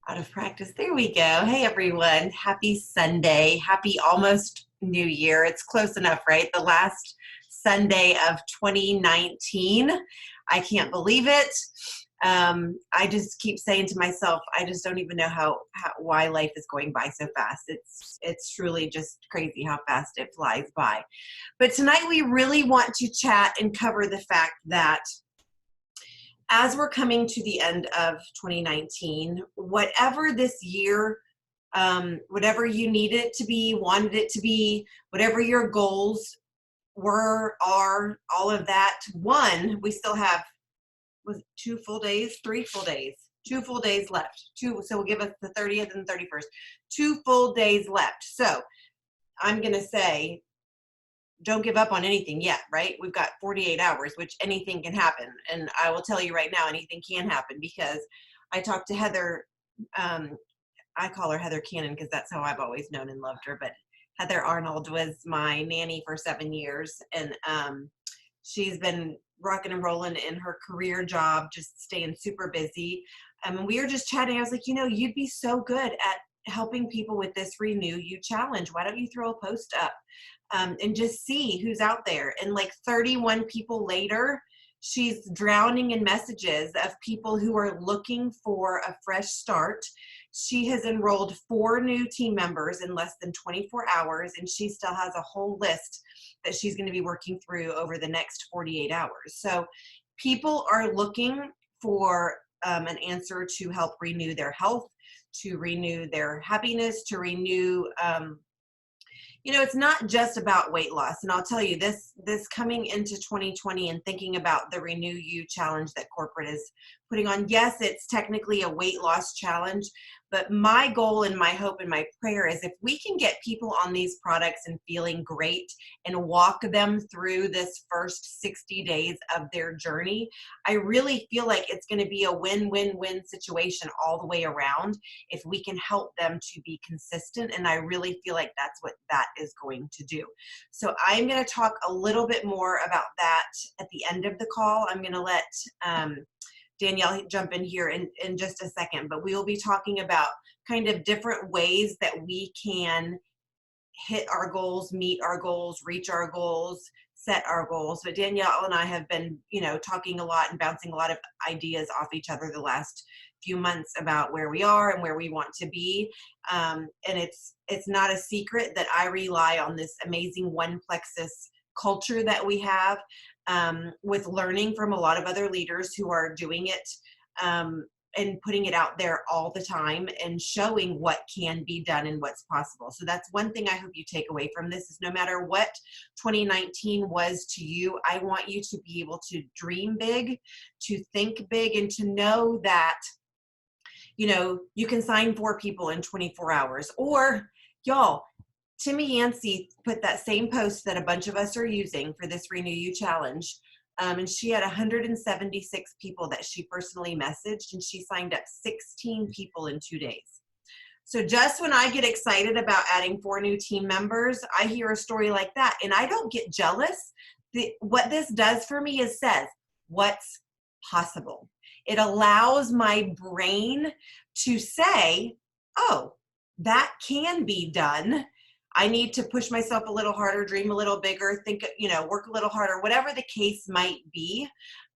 Out of practice. There we go. Hey, everyone. Happy Sunday. Happy almost New Year. It's close enough, right? The last Sunday of 2019. I can't believe it. I just keep saying to myself, I just don't even know why life is going by so fast. It's truly just crazy how fast it flies by. But tonight we really want to chat and cover the fact that as we're coming to the end of 2019, whatever this year, whatever you needed it to be, wanted it to be, whatever your goals were, are, all of that. One, we still have, was it 2 full days, 3 full days, 2 full days left. So we'll give us the 30th and the 31st. 2 full days left. So I'm going to say, don't give up on anything yet, right? We've got 48 hours, which anything can happen. And I will tell you right now, anything can happen because I talked to Heather. I call her Heather Cannon because that's how I've always known and loved her. But Heather Arnold was my nanny for 7 years. And she's been rocking and rolling in her career job, just staying super busy. And we were just chatting. I was like, you'd be so good at helping people with this Renew You challenge. Why don't you throw a post up? And just see who's out there. And like 31 people later, she's drowning in messages of people who are looking for a fresh start. She has enrolled 4 new team members in less than 24 hours, and she still has a whole list that she's going to be working through over the next 48 hours. So people are looking for an answer to help renew their health, to renew their happiness, to renew it's not just about weight loss. And I'll tell you this coming into 2020 and thinking about the Renew You challenge that corporate is putting on. Yes, it's technically a weight loss challenge, but my goal and my hope and my prayer is if we can get people on these products and feeling great and walk them through this first 60 days of their journey, I really feel like it's going to be a win-win-win situation all the way around if we can help them to be consistent. And I really feel like that's what that is going to do. So I'm going to talk a little bit more about that at the end of the call. I'm going to let Danielle jump in here in just a second, but we will be talking about kind of different ways that we can hit our goals, meet our goals, reach our goals, set our goals. But Danielle and I have been, talking a lot and bouncing a lot of ideas off each other the last few months about where we are and where we want to be. And it's not a secret that I rely on this amazing One Plexus culture that we have, with learning from a lot of other leaders who are doing it, and putting it out there all the time and showing what can be done and what's possible. So that's one thing I hope you take away from this is no matter what 2019 was to you, I want you to be able to dream big, to think big, and to know that, you can sign 4 people in 24 hours. Or y'all, Timmy Yancey put that same post that a bunch of us are using for this Renew You challenge. And she had 176 people that she personally messaged, and she signed up 16 people in 2 days. So just when I get excited about adding 4 new team members, I hear a story like that, and I don't get jealous. What this does for me is says, what's possible? It allows my brain to say, oh, that can be done. I need to push myself a little harder, dream a little bigger, think, work a little harder, whatever the case might be.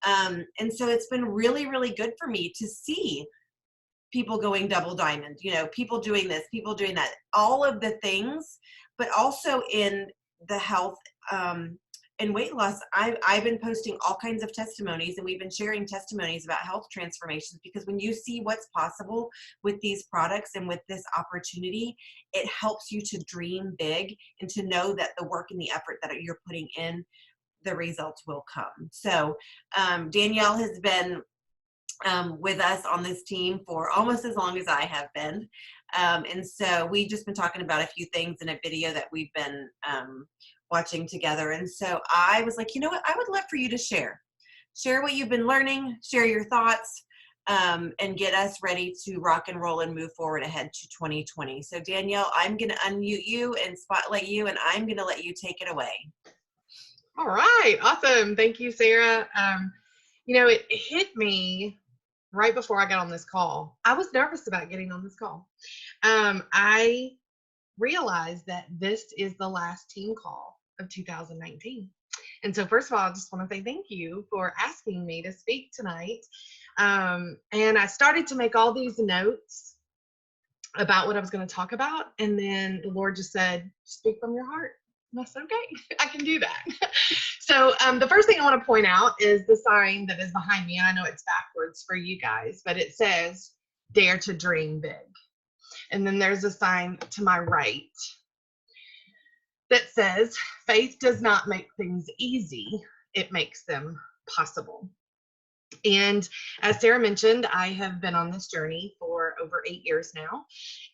And so it's been really, really good for me to see people going double diamond, people doing this, people doing that, all of the things, but also in the health, and weight loss. I've been posting all kinds of testimonies, and we've been sharing testimonies about health transformations, because when you see what's possible with these products and with this opportunity, it helps you to dream big and to know that the work and the effort that you're putting in, the results will come. So Danielle has been with us on this team for almost as long as I have been. And so we've just been talking about a few things in a video that we've been watching together. And so I was like, you know what, I would love for you to share what you've been learning, share your thoughts, and get us ready to rock and roll and move forward ahead to 2020. So Danielle, I'm going to unmute you and spotlight you, and I'm going to let you take it away. All right. Awesome. Thank you, Sarah. It hit me right before I got on this call, I was nervous about getting on this call. I realized that this is the last team call of 2019. And so, first of all, I just want to say thank you for asking me to speak tonight. And I started to make all these notes about what I was going to talk about. And then the Lord just said, speak from your heart. And I said, okay, I can do that. So the first thing I want to point out is the sign that is behind me. And I know it's backwards for you guys, but it says, dare to dream big. And then there's a sign to my right that says, faith does not make things easy, it makes them possible. And as Sarah mentioned, I have been on this journey for over 8 years now.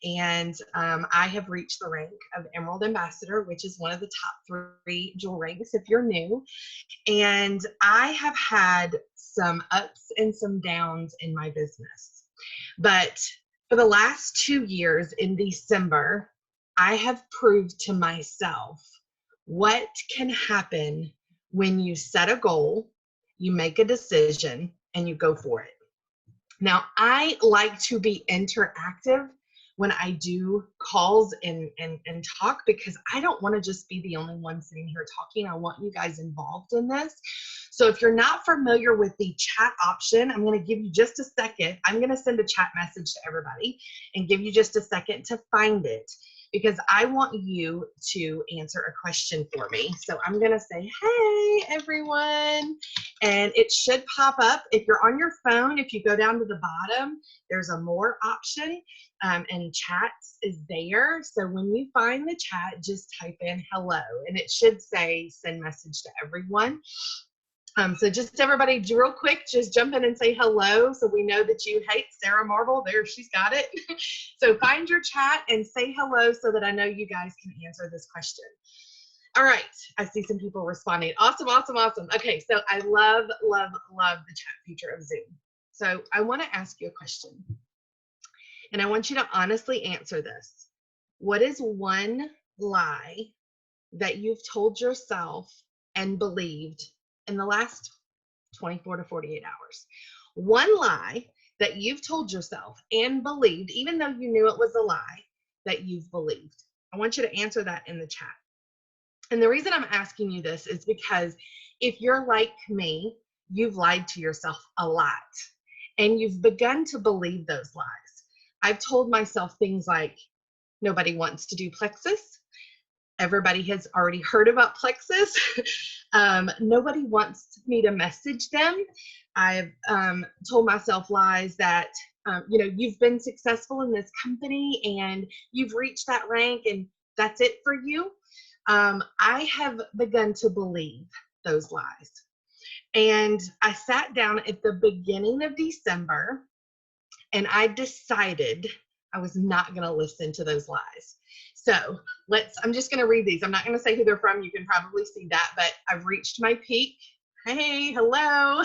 And I have reached the rank of Emerald Ambassador, which is one of the top 3 jewel ranks if you're new. And I have had some ups and some downs in my business. But for the last 2 years in December, I have proved to myself what can happen when you set a goal, you make a decision, and you go for it. Now, I like to be interactive when I do calls and talk, because I don't want to just be the only one sitting here talking. I want you guys involved in this. So if you're not familiar with the chat option, I'm going to give you just a second. I'm going to send a chat message to everybody and give you just a second to find it, because I want you to answer a question for me. So I'm going to say, hey, everyone. And it should pop up. If you're on your phone, if you go down to the bottom, there's a more option, and chats is there. So when you find the chat, just type in hello, and it should say send message to everyone. So just everybody real quick, just jump in and say hello so we know that you hate Sarah Marble. There, she's got it. So find your chat and say hello so that I know you guys can answer this question. All right, I see some people responding. Awesome, awesome, awesome. Okay, so I love, love, love the chat feature of Zoom. So I want to ask you a question, and I want you to honestly answer this. What is one lie that you've told yourself and believed in the last 24 to 48 hours? One lie that you've told yourself and believed, even though you knew it was a lie, that you've believed. I want you to answer that in the chat. And the reason I'm asking you this is because if you're like me, you've lied to yourself a lot, and you've begun to believe those lies. I've told myself things like, nobody wants to do Plexus. Everybody has already heard about Plexus. Nobody wants me to message them. I've told myself lies that, you've been successful in this company and you've reached that rank and that's it for you. I have begun to believe those lies. And I sat down at the beginning of December and I decided I was not going to listen to those lies. So I'm just going to read these. I'm not going to say who they're from. You can probably see that, but I've reached my peak. Hey, hello.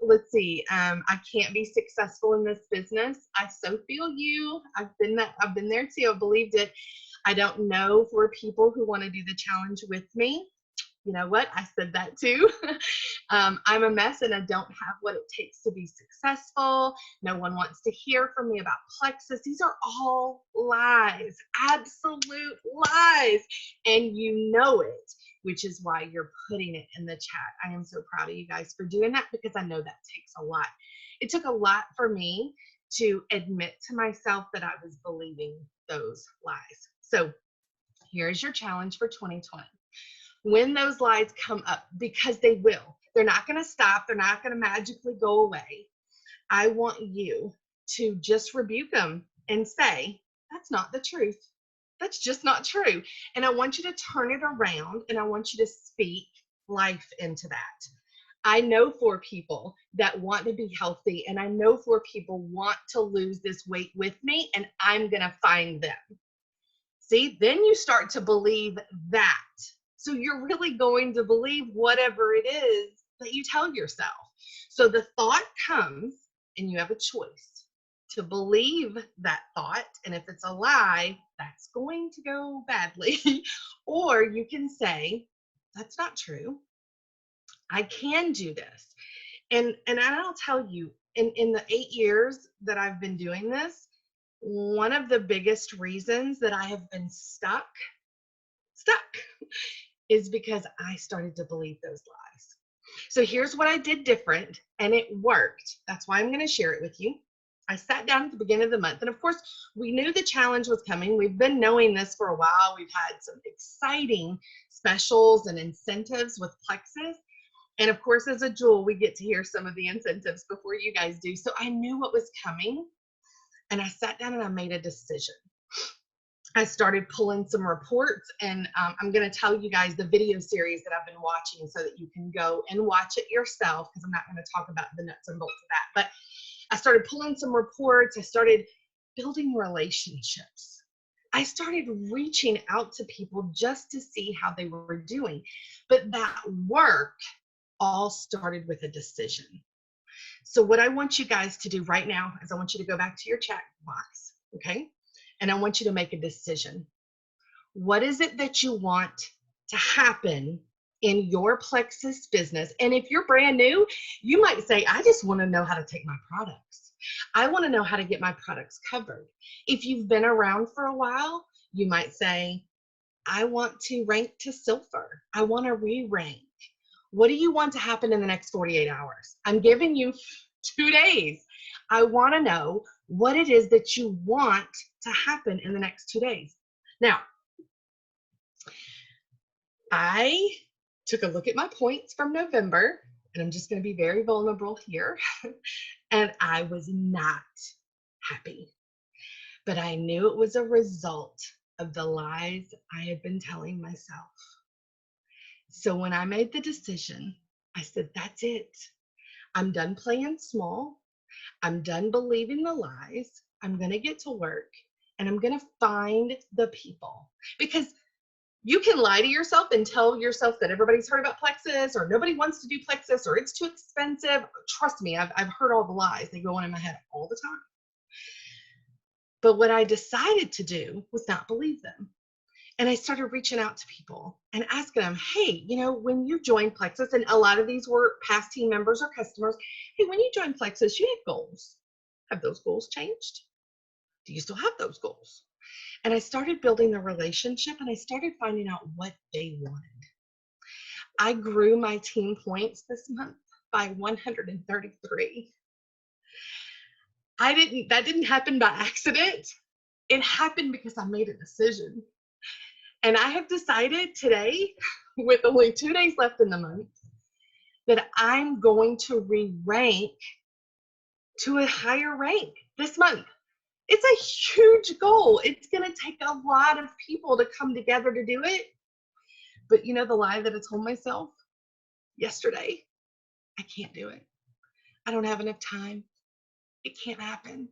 Let's see. I can't be successful in this business. I so feel you. I've been there too. I believed it. I don't know for people who want to do the challenge with me. You know what? I said that too. I'm a mess and I don't have what it takes to be successful. No one wants to hear from me about Plexus. These are all lies, absolute lies. And you know it, which is why you're putting it in the chat. I am so proud of you guys for doing that, because I know that takes a lot. It took a lot for me to admit to myself that I was believing those lies. So here's your challenge for 2020. When those lies come up, because they will, they're not going to stop. They're not going to magically go away. I want you to just rebuke them and say, that's not the truth. That's just not true. And I want you to turn it around and I want you to speak life into that. I know for people that want to be healthy, and I know for people want to lose this weight with me, and I'm going to find them. See, then you start to believe that. So you're really going to believe whatever it is that you tell yourself. So the thought comes and you have a choice to believe that thought. And if it's a lie, that's going to go badly. Or you can say, that's not true. I can do this. And I'll tell you, in the 8 years that I've been doing this, one of the biggest reasons that I have been stuck is because I started to believe those lies. So here's what I did different, and it worked. That's why I'm going to share it with you. I sat down at the beginning of the month, and of course, we knew the challenge was coming. We've been knowing this for a while. We've had some exciting specials and incentives with Plexus. And of course, as a Jewel, we get to hear some of the incentives before you guys do. So I knew what was coming, and I sat down and I made a decision. I started pulling some reports, and I'm going to tell you guys the video series that I've been watching so that you can go and watch it yourself, because I'm not going to talk about the nuts and bolts of that. But I started pulling some reports. I started building relationships. I started reaching out to people just to see how they were doing. But that work all started with a decision. So what I want you guys to do right now is I want you to go back to your chat box, okay? And I want you to make a decision. What is it that you want to happen in your Plexus business? And if you're brand new, you might say, I just want to know how to take my products. I want to know how to get my products covered. If you've been around for a while, you might say, I want to rank to silver. I want to re-rank. What do you want to happen in the next 48 hours? I'm giving you 2 days. I want to know what it is that you want to happen in the next 2 days. Now, I took a look at my points from November, and I'm just going to be very vulnerable here, and I was not happy. But I knew it was a result of the lies I had been telling myself. So when I made the decision, I said, that's it. I'm done playing small. I'm done believing the lies. I'm going to get to work, and I'm going to find the people. Because you can lie to yourself and tell yourself that everybody's heard about Plexus, or nobody wants to do Plexus, or it's too expensive. Trust me, I've heard all the lies. They go on in my head all the time. But what I decided to do was not believe them. And I started reaching out to people and asking them, hey, you know, when you joined Plexus, and a lot of these were past team members or customers, hey, when you joined Plexus, you had goals. Have those goals changed? Do you still have those goals? And I started building the relationship, and I started finding out what they wanted. I grew my team points this month by 133. That didn't happen by accident. It happened because I made a decision. And I have decided today, with only 2 days left in the month, that I'm going to re-rank to a higher rank this month. It's a huge goal. It's going to take a lot of people to come together to do it. But you know the lie that I told myself yesterday? I can't do it. I don't have enough time. It can't happen.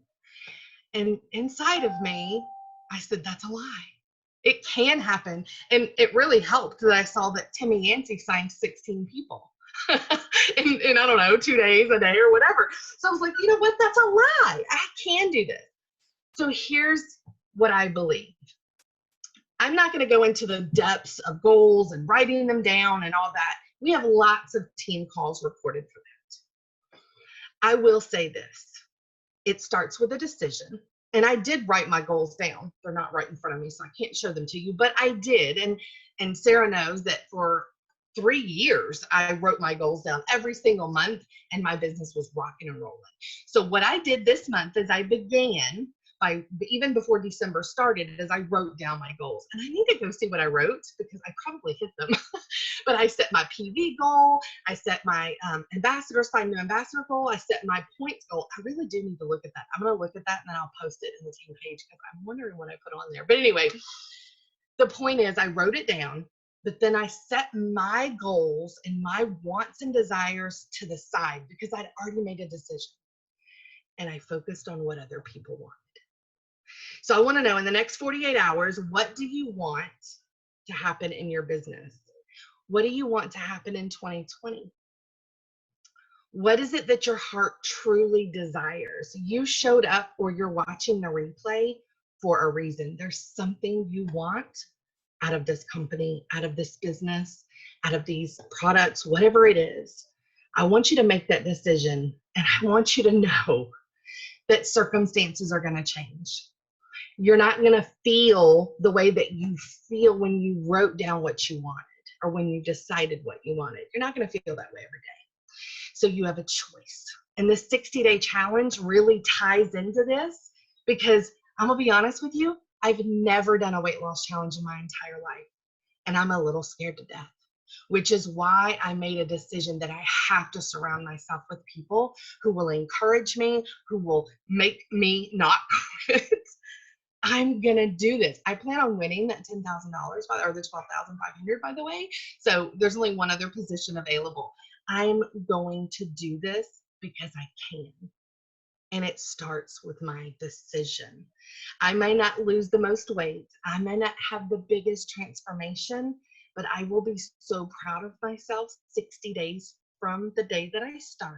And inside of me, I said, that's a lie. It can happen. And it really helped that I saw that Timmy Yancey signed 16 people in, I don't know, 2 days, a day, or whatever. So I was like, you know what? That's a lie. I can do this. So here's what I believe. I'm not going to go into the depths of goals and writing them down and all that. We have lots of team calls recorded for that. I will say this. It starts with a decision. And I did write my goals down. They're not right in front of me, so I can't show them to you, but I did. And Sarah knows that for 3 years, I wrote my goals down every single month, and my business was rocking and rolling. So what I did this month is I began even before December started, is I wrote down my goals. And I need to go see what I wrote, because I probably hit them. But I set my PV goal. I set my find new ambassador goal. I set my points goal. I really do need to look at that. I'm going to look at that, and then I'll post it in the team page, because I'm wondering what I put on there. But anyway, the point is I wrote it down, but then I set my goals and my wants and desires to the side, because I'd already made a decision. And I focused on what other people wanted. So I want to know, in the next 48 hours, what do you want to happen in your business? What do you want to happen in 2020? What is it that your heart truly desires? You showed up, or you're watching the replay for a reason. There's something you want out of this company, out of this business, out of these products, whatever it is. I want you to make that decision And I want you to know that circumstances are going to change. You're not going to feel the way that you feel when you wrote down what you wanted or when you decided what you wanted. You're not going to feel that way every day. So you have a choice. And this 60-day challenge really ties into this because I'm going to be honest with you, I've never done a weight loss challenge in my entire life. And I'm a little scared to death, which is why I made a decision that I have to surround myself with people who will encourage me, who will make me not quit. I'm going to do this. I plan on winning that $10,000 or the $12,500, by the way. So there's only one other position available. I'm going to do this because I can. And it starts with my decision. I may not lose the most weight. I may not have the biggest transformation, but I will be so proud of myself 60 days from the day that I start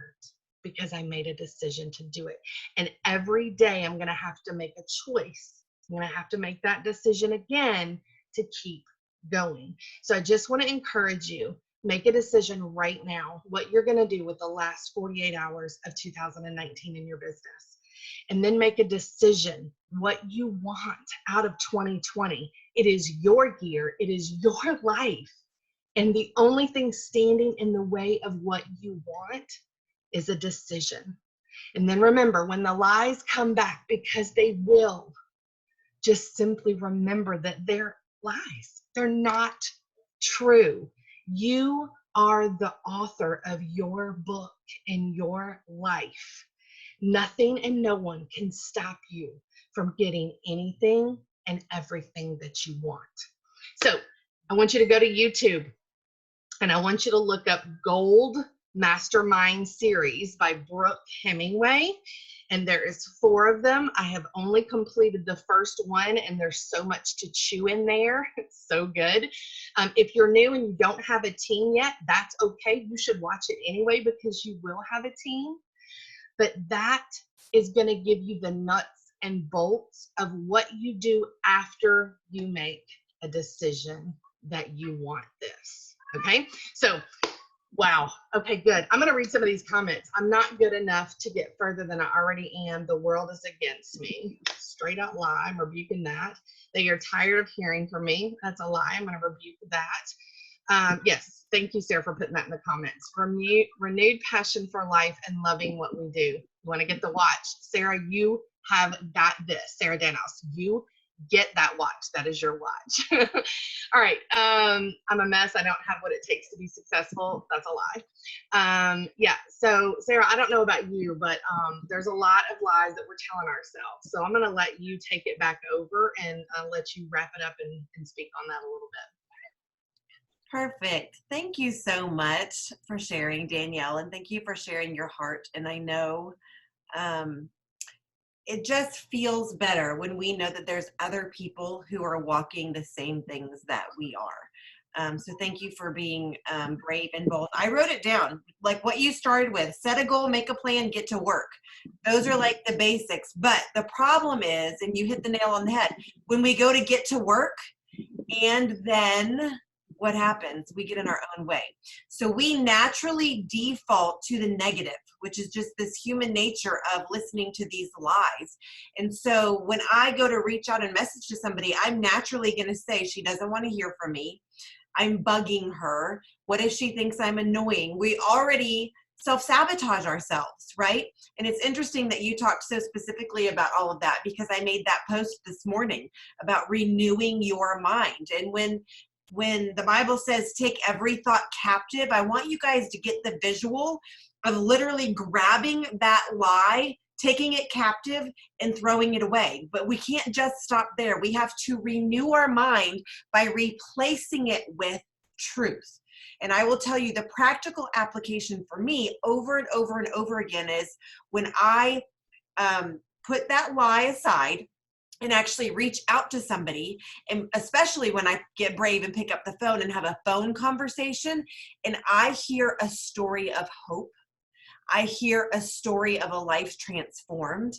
because I made a decision to do it. And every day I'm going to have to make a choice. I'm going to have to make that decision again to keep going. So I just want to encourage you, make a decision right now what you're going to do with the last 48 hours of 2019 in your business. And then make a decision what you want out of 2020. It is your year. It is your life. And the only thing standing in the way of what you want is a decision. And then remember, when the lies come back, because they will, just simply remember that they're lies. They're not true. You are the author of your book in your life. Nothing and no one can stop you from getting anything and everything that you want. So I want you to go to YouTube and I want you to look up Gold Mastermind Series by Brooke Hemingway. And there is 4 of them. I have only completed the first one, and there's so much to chew in there. It's so good. If you're new and you don't have a team yet, that's okay. You should watch it anyway because you will have a team. But that is going to give you the nuts and bolts of what you do after you make a decision that you want this. Okay? So, wow. Okay, good. I'm going to read some of these comments. I'm not good enough to get further than I already am. The world is against me. Straight out lie. I'm rebuking that. They are tired of hearing from me. That's a lie. I'm going to rebuke that. Yes. Thank you, Sarah, for putting that in the comments. Renewed passion for life and loving what we do. You want to get the watch. Sarah, you have got this. Sarah Danos, you get that watch. That is your watch. All right. I'm a mess. I don't have what it takes to be successful. That's a lie. Yeah. So Sarah, I don't know about you, but there's a lot of lies that we're telling ourselves. So I'm going to let you take it back over and let you wrap it up and speak on that a little bit. Perfect. Thank you so much for sharing, Danielle, and thank you for sharing your heart. And I know it just feels better when we know that there's other people who are walking the same things that we are. So thank you for being brave and bold. I wrote it down, like what you started with: set a goal, make a plan, get to work. Those are like the basics. But the problem is, and you hit the nail on the head, when we go to get to work and then what happens? We get in our own way. So we naturally default to the negative, which is just this human nature of listening to these lies. And so when I go to reach out and message to somebody, I'm naturally going to say, she doesn't want to hear from me. I'm bugging her. What if she thinks I'm annoying? We already self-sabotage ourselves, right? And it's interesting that you talked so specifically about all of that, because I made that post this morning about renewing your mind. And when the Bible says take every thought captive, I want you guys to get the visual of literally grabbing that lie, taking it captive, and throwing it away. But we can't just stop there. We have to renew our mind by replacing it with truth. And I will tell you, the practical application for me over and over and over again is when I put that lie aside and actually reach out to somebody, and especially when I get brave and pick up the phone and have a phone conversation, and I hear a story of hope, I hear a story of a life transformed,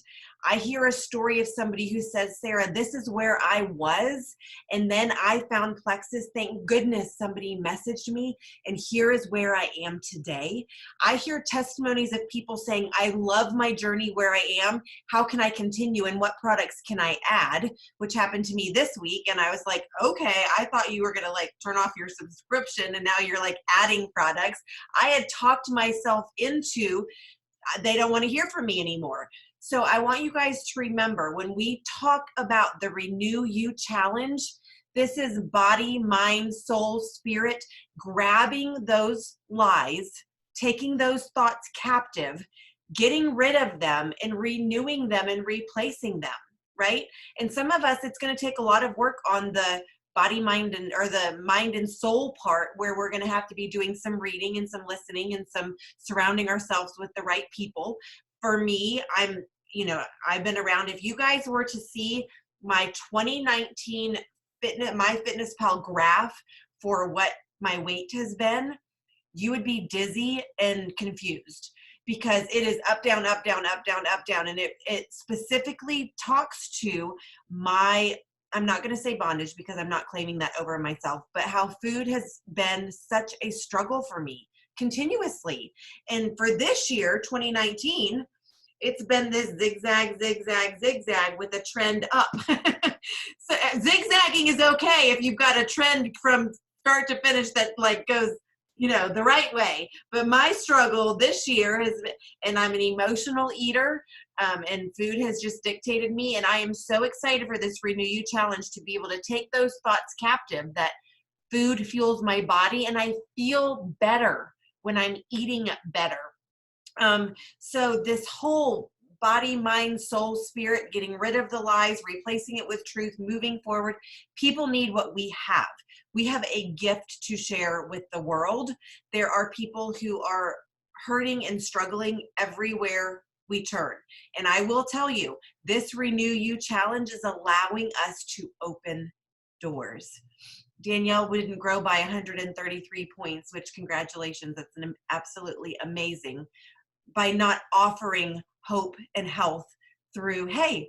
I hear a story of somebody who says, Sarah, this is where I was, and then I found Plexus. Thank goodness somebody messaged me, and here is where I am today. I hear testimonies of people saying, I love my journey where I am. How can I continue, and what products can I add? Which happened to me this week, and I was like, okay, I thought you were gonna like turn off your subscription, and now you're like adding products. I had talked myself into, they don't want to hear from me anymore. So I want you guys to remember, when we talk about the Renew You Challenge, this is body, mind, soul, spirit, grabbing those lies, taking those thoughts captive, getting rid of them and renewing them and replacing them, right? And some of us, it's going to take a lot of work on the body, mind, and or the mind and soul part, where we're going to have to be doing some reading and some listening and some surrounding ourselves with the right people. For me, I've been around. If you guys were to see my 2019 MyFitnessPal graph for what my weight has been, you would be dizzy and confused, because it is up, down, up, down, up, down, up, down. And it specifically talks to my, I'm not going to say bondage because I'm not claiming that over myself, but how food has been such a struggle for me continuously. And for this year, 2019, it's been this zigzag, zigzag, zigzag with a trend up. So zigzagging is okay if you've got a trend from start to finish that like goes, the right way. But my struggle this year has been, and I'm an emotional eater, and food has just dictated me. And I am so excited for this Renew You Challenge to be able to take those thoughts captive, that food fuels my body and I feel better when I'm eating better. So this whole body, mind, soul, spirit, getting rid of the lies, replacing it with truth, moving forward. People need what we have. We have a gift to share with the world. There are people who are hurting and struggling everywhere we turn. And I will tell you, this Renew You Challenge is allowing us to open doors. Danielle didn't grow by 133 points, which congratulations, that's absolutely amazing, by not offering hope and health through, hey,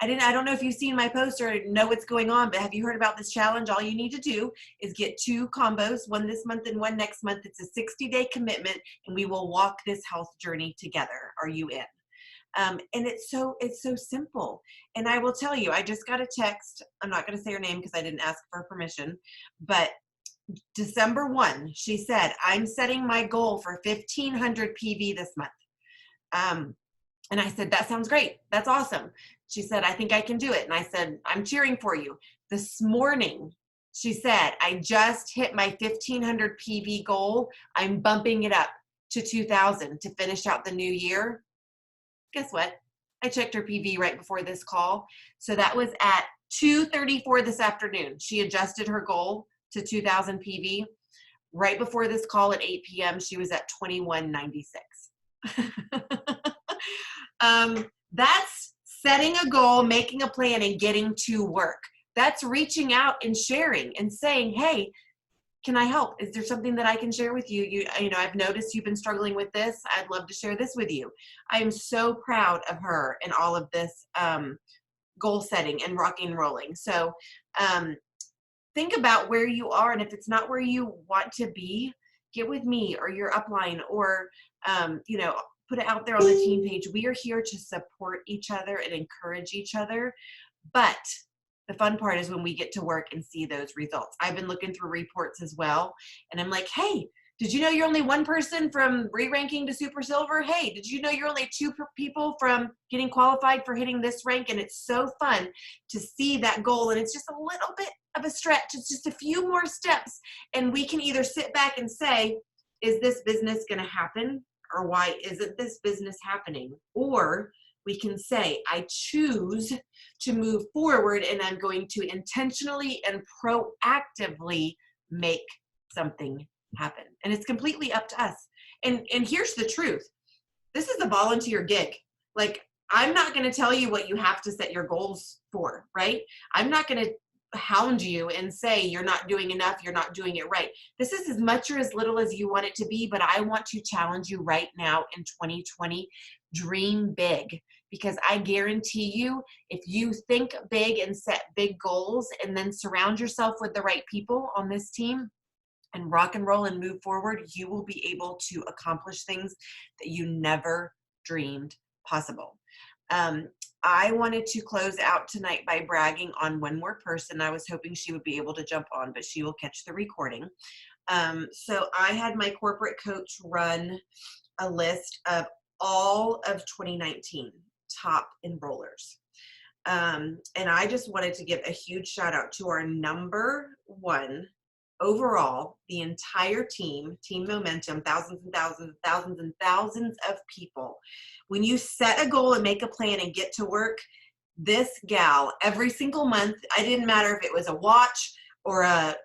I don't know if you've seen my post or know what's going on, but have you heard about this challenge? All you need to do is get 2 combos, one this month and one next month. It's a 60-day commitment, and we will walk this health journey together. Are you in? And it's so simple. And I will tell you, I just got a text. I'm not going to say her name because I didn't ask for permission, but December 1, she said, I'm setting my goal for 1,500 PV this month. And I said, that sounds great. That's awesome. She said, I think I can do it. And I said, I'm cheering for you. This morning, she said, I just hit my 1,500 PV goal. I'm bumping it up to 2,000 to finish out the new year. Guess what? I checked her PV right before this call. So that was at 2:34 this afternoon. She adjusted her goal to 2,000 PV. Right before this call at 8 p.m., she was at 2196. That's setting a goal, making a plan, and getting to work. That's reaching out and sharing and saying, hey, can I help? Is there something that I can share with you? I've noticed you've been struggling with this. I'd love to share this with you. I am so proud of her and all of this goal setting and rocking and rolling. So think about where you are, and if it's not where you want to be, get with me or your upline, or put it out there on the team page. We are here to support each other and encourage each other. But the fun part is when we get to work and see those results. I've been looking through reports as well, and I'm like, hey, did you know you're only one person from re-ranking to super silver? Hey, did you know you're only 2 people from getting qualified for hitting this rank? And it's so fun to see that goal, and it's just a little bit of a stretch. It's just a few more steps, and we can either sit back and say, is this business going to happen? Or why isn't this business happening? Or we can say, I choose to move forward, and I'm going to intentionally and proactively make something happen. And it's completely up to us. And here's the truth. This is a volunteer gig. Like, I'm not going to tell you what you have to set your goals for, right? I'm not going to hound you and say you're not doing enough, you're not doing it right. This is as much or as little as you want it to be, but I want to challenge you right now in 2020. Dream big. because I guarantee you, if you think big and set big goals and then surround yourself with the right people on this team and rock and roll and move forward, you will be able to accomplish things that you never dreamed possible. I wanted to close out tonight by bragging on one more person. I was hoping she would be able to jump on, but she will catch the recording. So I had my corporate coach run a list of all of 2019 top enrollers. And I just wanted to give a huge shout out to our number one overall, the entire team momentum, thousands and thousands and thousands and thousands of people. When you set a goal and make a plan and get to work, this gal every single month, I didn't matter if it was a watch or a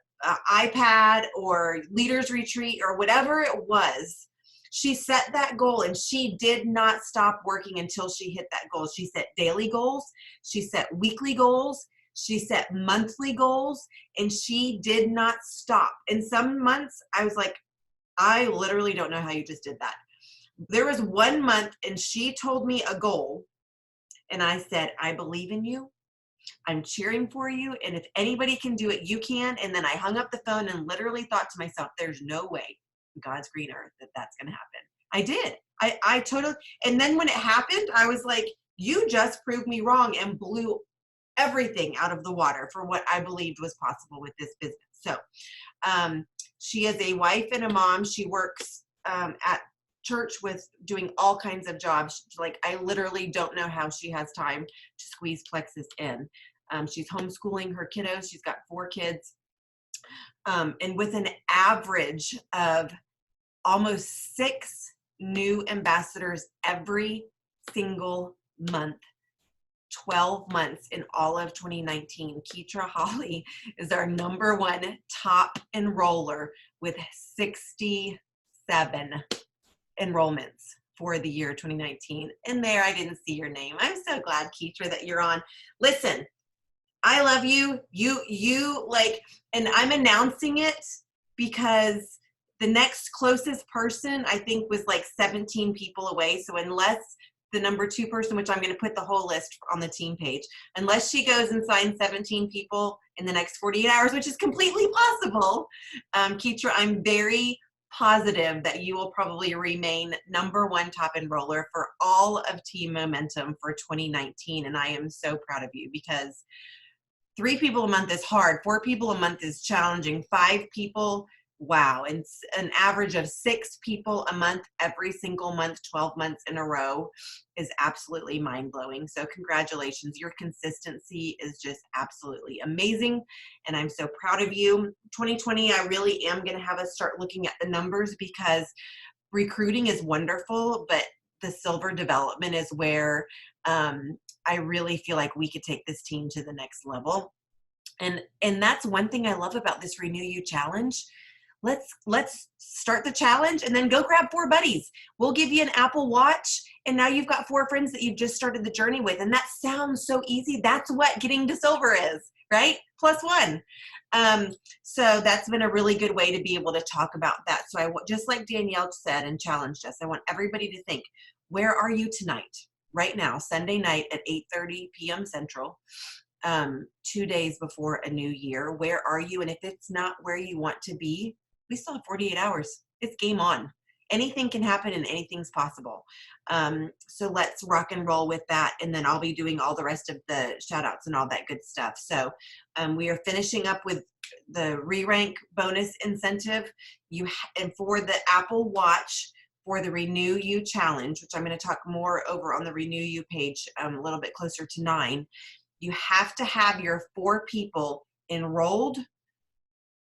iPad or leaders retreat or whatever it was, she set that goal and she did not stop working until she hit that goal. She set daily goals, she set weekly goals, she set monthly goals, and she did not stop. In some months, I was like, I literally don't know how you just did that. There was one month and she told me a goal and I said, I believe in you. I'm cheering for you. And if anybody can do it, you can. And then I hung up the phone and literally thought to myself, there's no way God's green earth that that's going to happen. I did. I totally. And then when it happened, I was like, you just proved me wrong and blew everything out of the water for what I believed was possible with this business. So she is a wife and a mom. She works at church with doing all kinds of jobs. Like, I literally don't know how she has time to squeeze Plexus in. She's homeschooling her kiddos. She's got 4 kids. And with an average of almost 6 new ambassadors every single month, 12 months in all of 2019, Keetra Holly is our number one top enroller with 67 enrollments for the year 2019. And there, I didn't see your name. I'm so glad, Keetra, that you're on. Listen, I love you. You like, and I'm announcing it because the next closest person, I think, was like 17 people away. So unless the number 2 person, which I'm going to put the whole list on the team page, unless she goes and signs 17 people in the next 48 hours, which is completely possible, Keetra, I'm very positive that you will probably remain number 1 top enroller for all of Team Momentum for 2019. And I am so proud of you, because 3 people a month is hard. 4 people a month is challenging. 5 people, wow. And an average of 6 people a month every single month, 12 months in a row is absolutely mind-blowing. So congratulations. Your consistency is just absolutely amazing. And I'm so proud of you. 2020, I really am going to have us start looking at the numbers, because recruiting is wonderful, but the silver development is where I really feel like we could take this team to the next level. And that's one thing I love about this Renew You Challenge. Let's start the challenge and then go grab 4 buddies. We'll give you an Apple Watch, and now you've got 4 friends that you've just started the journey with. And that sounds so easy. That's what getting to silver is, right? +1. So that's been a really good way to be able to talk about that. So I just like Danielle said and challenged us, I want everybody to think, where are you tonight? Right now, Sunday night at 8:30 p.m. Central, 2 days before a new year. Where are you? And if it's not where you want to be, we still have 48 hours. It's game on. Anything can happen and anything's possible. So let's rock and roll with that. And then I'll be doing all the rest of the shout outs and all that good stuff. So we are finishing up with the re-rank bonus incentive. And for the Apple Watch, for the Renew You Challenge, which I'm going to talk more over on the Renew You page a little bit closer to 9, you have to have your 4 people enrolled,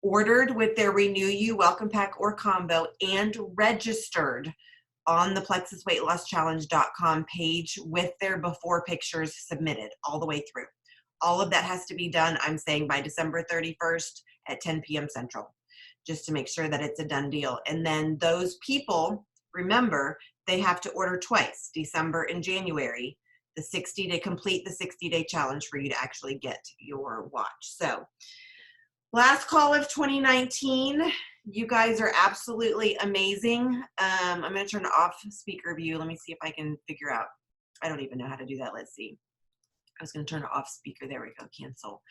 ordered with their Renew You welcome pack or combo, and registered on the plexusweightlasschallenge.com page with their before pictures submitted all the way through. All of that has to be done, I'm saying, by December 31st at 10 p.m. Central, just to make sure that it's a done deal. And then those people, remember, they have to order twice, December and January, to complete the 60-day challenge for you to actually get your watch. So last call of 2019. You guys are absolutely amazing. I'm going to turn off speaker view. Let me see if I can figure out. I don't even know how to do that. Let's see. I was going to turn it off speaker. There we go. Cancel.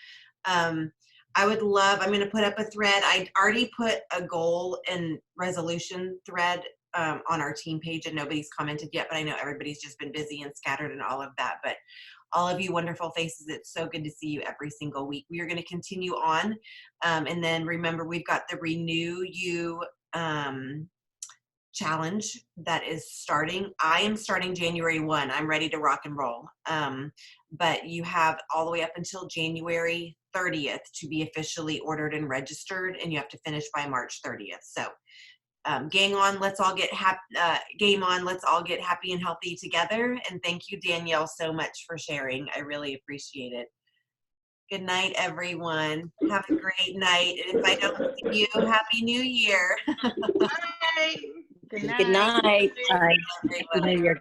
I would love, I'm going to put up a thread. I already put a goal and resolution thread on our team page, and nobody's commented yet, but I know everybody's just been busy and scattered and all of that. But all of you wonderful faces, it's so good to see you every single week. We are going to continue on. And then remember, we've got the Renew You challenge that is starting. I am starting January 1. I'm ready to rock and roll. But you have all the way up until January 30th to be officially ordered and registered, and you have to finish by March 30th. So gang on, let's all get game on, let's all get happy and healthy together. And thank you, Danielle, so much for sharing. I really appreciate it. Good night, everyone. Have a great night. And if I don't see you, Happy New Year. Bye. Good night. Good night. Everybody. Happy New Year.